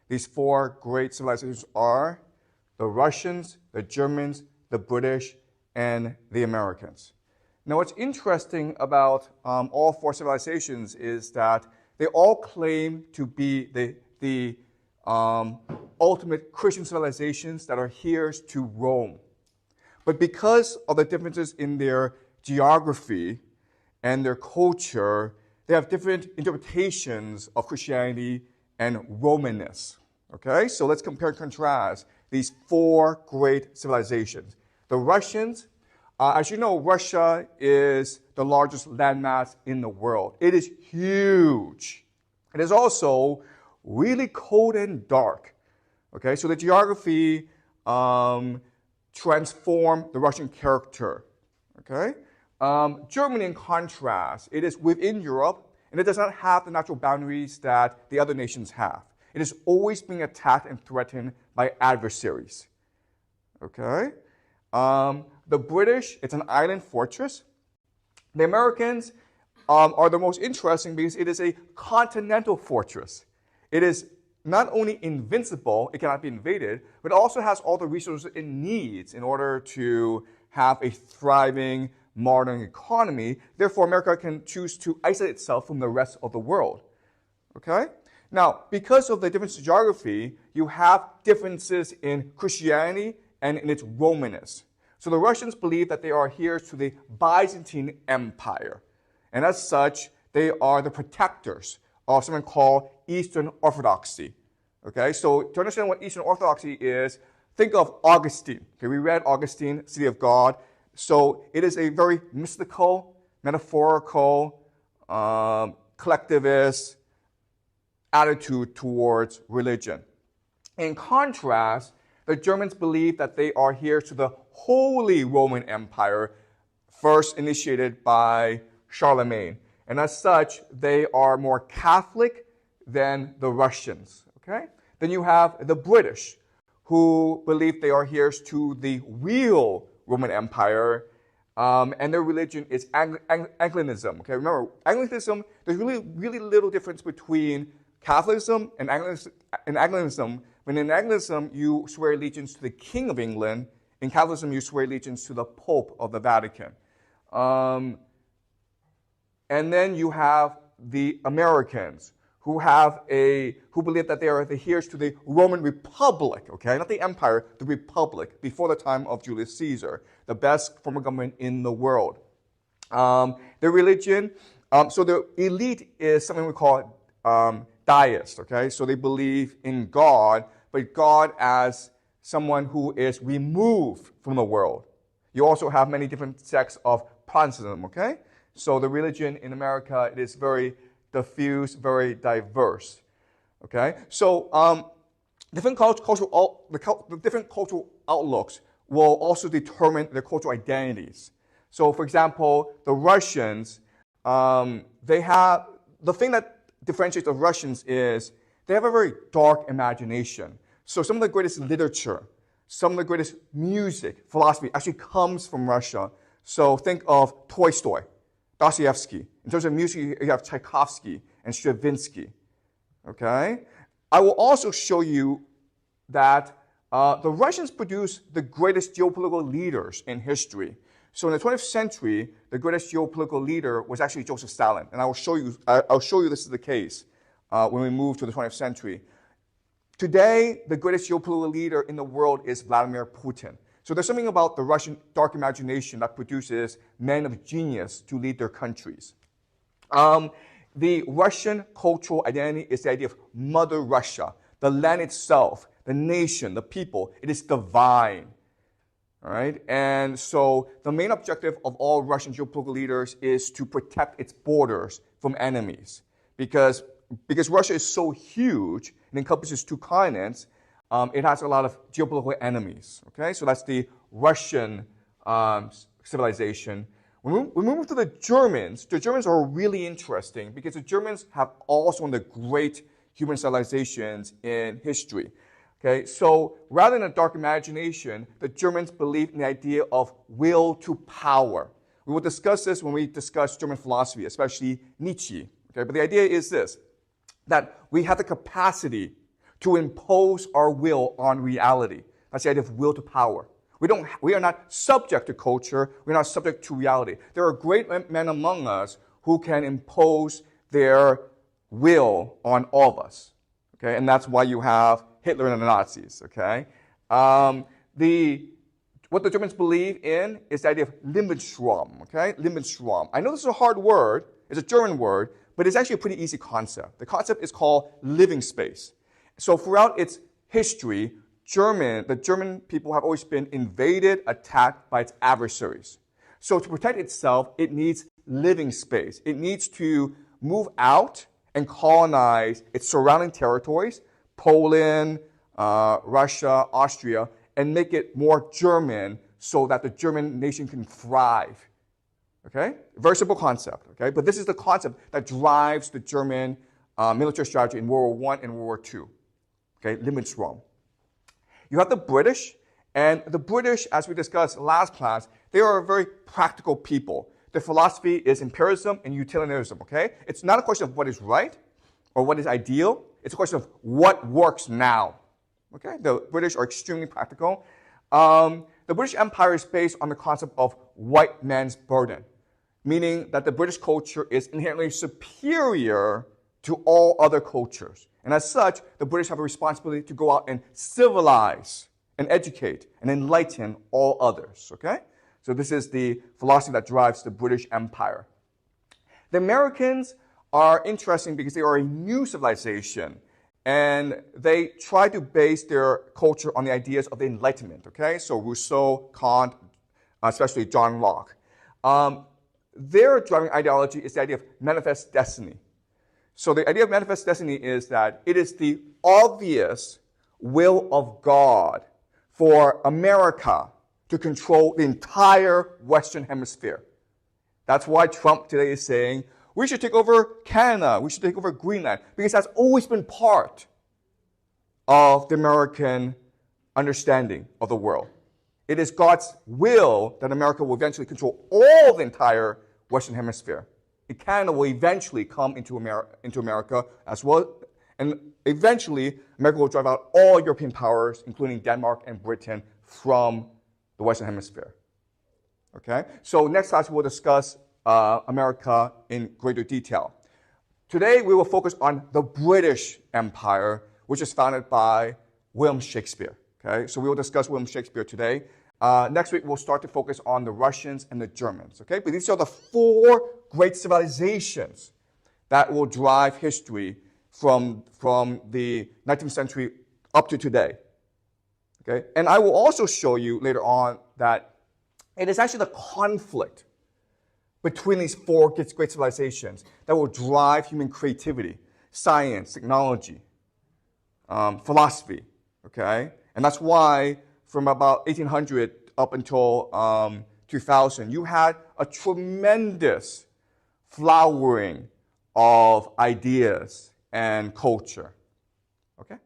These four great civilizations are the Russians, the Germans, the British, and the Americans. Now, what's interesting about all four civilizations is that they all claim to be the ultimate Christian civilizations that are heirs to Rome. But because of the differences in their geography and their culture, they have different interpretations of Christianity and Romanness. Okay, so let's compare and contrast these four great civilizations. The Russians, as you know, Russia is the largest landmass in the world. It is huge. It is also really cold and dark. Okay, so the geography transformed the Russian character. Okay, Germany, in contrast, it is within Europe, and it does not have the natural boundaries that the other nations have. It is always being attacked and threatened by adversaries. Okay? The British, it's an island fortress. The Americans are the most interesting because it is a continental fortress. It is not only invincible, it cannot be invaded, but it also has all the resources it needs in order to have a thriving modern economy. Therefore, America can choose to isolate itself from the rest of the world. Okay? Now, because of the difference in geography, you have differences in Christianity and in its Romanness. So the Russians believe that they are heirs to the Byzantine Empire. And as such, they are the protectors of something called Eastern Orthodoxy. Okay, so to understand what Eastern Orthodoxy is, think of Augustine. Okay, we read Augustine, City of God. So it is a very mystical, metaphorical, collectivist attitude towards religion. In contrast, the Germans believe that they are heirs to the Holy Roman Empire, first initiated by Charlemagne. And as such, they are more Catholic than the Russians. Okay? Then you have the British, who believe they are heirs to the real Roman Empire, and their religion is Anglicanism. Okay? Remember, Anglicanism, there's really little difference between Catholicism and Anglicanism. When in Anglicanism, you swear allegiance to the King of England. In Catholicism, you swear allegiance to the Pope of the Vatican. And then you have the Americans, who believe that they are the heirs to the Roman Republic, okay? Not the empire, the Republic, before the time of Julius Caesar, the best form of government in the world. Their religion, so the elite is something we call deist, okay? So they believe in God, but God as someone who is removed from the world. You also have many different sects of Protestantism, okay? So the religion in America, it is very diffuse, very diverse, okay? So different cultural outlooks will also determine their cultural identities. So for example, the Russians, they have, the thing that differentiates the Russians is they have a very dark imagination. So some of the greatest literature, some of the greatest music, philosophy actually comes from Russia. So think of Tolstoy, Dostoevsky. In terms of music, you have Tchaikovsky and Stravinsky. Okay? I will also show you that the Russians produced the greatest geopolitical leaders in history. So in the 20th century, the greatest geopolitical leader was actually Joseph Stalin. And I'll show you this is the case when we move to the 20th century. Today, the greatest geopolitical leader in the world is Vladimir Putin. So there's something about the Russian dark imagination that produces men of genius to lead their countries. The Russian cultural identity is the idea of Mother Russia, the land itself, the nation, the people. It is divine. All right? And so the main objective of all Russian geopolitical leaders is to protect its borders from enemies. Because Russia is so huge and encompasses 2 continents, it has a lot of geopolitical enemies. Okay? So that's the Russian civilization. When we move to the Germans are really interesting because the Germans have also one of the great human civilizations in history. Okay, so rather than a dark imagination, the Germans believe in the idea of will to power. We will discuss this when we discuss German philosophy, especially Nietzsche. Okay, but the idea is this, that we have the capacity to impose our will on reality. That's the idea of will to power. We are not subject to culture. We're not subject to reality. There are great men among us who can impose their will on all of us. Okay, and that's why you have Hitler and the Nazis. Okay, what the Germans believe in is the idea of Lebensraum. Okay, Lebensraum. I know this is a hard word. It's a German word, but it's actually a pretty easy concept. The concept is called living space. So throughout its history, the German people have always been invaded, attacked by its adversaries. So to protect itself, it needs living space. It needs to move out and colonize its surrounding territories, Poland, Russia, Austria, and make it more German so that the German nation can thrive. Okay? Very simple concept. Okay? But this is the concept that drives the German military strategy in World War I and World War II. Okay? Lebensraum. You have the British, and the British, as we discussed last class, they are a very practical people. Their philosophy is empiricism and utilitarianism, okay? It's not a question of what is right or what is ideal. It's a question of what works now, okay? The British are extremely practical. The British Empire is based on the concept of white man's burden, meaning that the British culture is inherently superior to all other cultures. And as such, the British have a responsibility to go out and civilize and educate and enlighten all others, okay? So this is the philosophy that drives the British Empire. The Americans are interesting because they are a new civilization, and they try to base their culture on the ideas of the Enlightenment, okay? So Rousseau, Kant, especially John Locke. Their driving ideology is the idea of manifest destiny. So the idea of manifest destiny is that it is the obvious will of God for America to control the entire Western Hemisphere. That's why Trump today is saying, we should take over Canada, we should take over Greenland, because that's always been part of the American understanding of the world. It is God's will that America will eventually control all the entire Western Hemisphere. Canada will eventually come into America as well, and eventually America will drive out all European powers, including Denmark and Britain, from the Western Hemisphere. Okay? So next class we'll discuss America in greater detail. Today we will focus on the British Empire, which is founded by William Shakespeare. Okay? So we will discuss William Shakespeare today. Next week, we'll start to focus on the Russians and the Germans, okay? But these are the four great civilizations that will drive history from the 19th century up to today, okay? And I will also show you later on that it is actually the conflict between these four great civilizations that will drive human creativity, science, technology, philosophy, okay? And that's why from about 1800 up until 2000, you had a tremendous flowering of ideas and culture. Okay?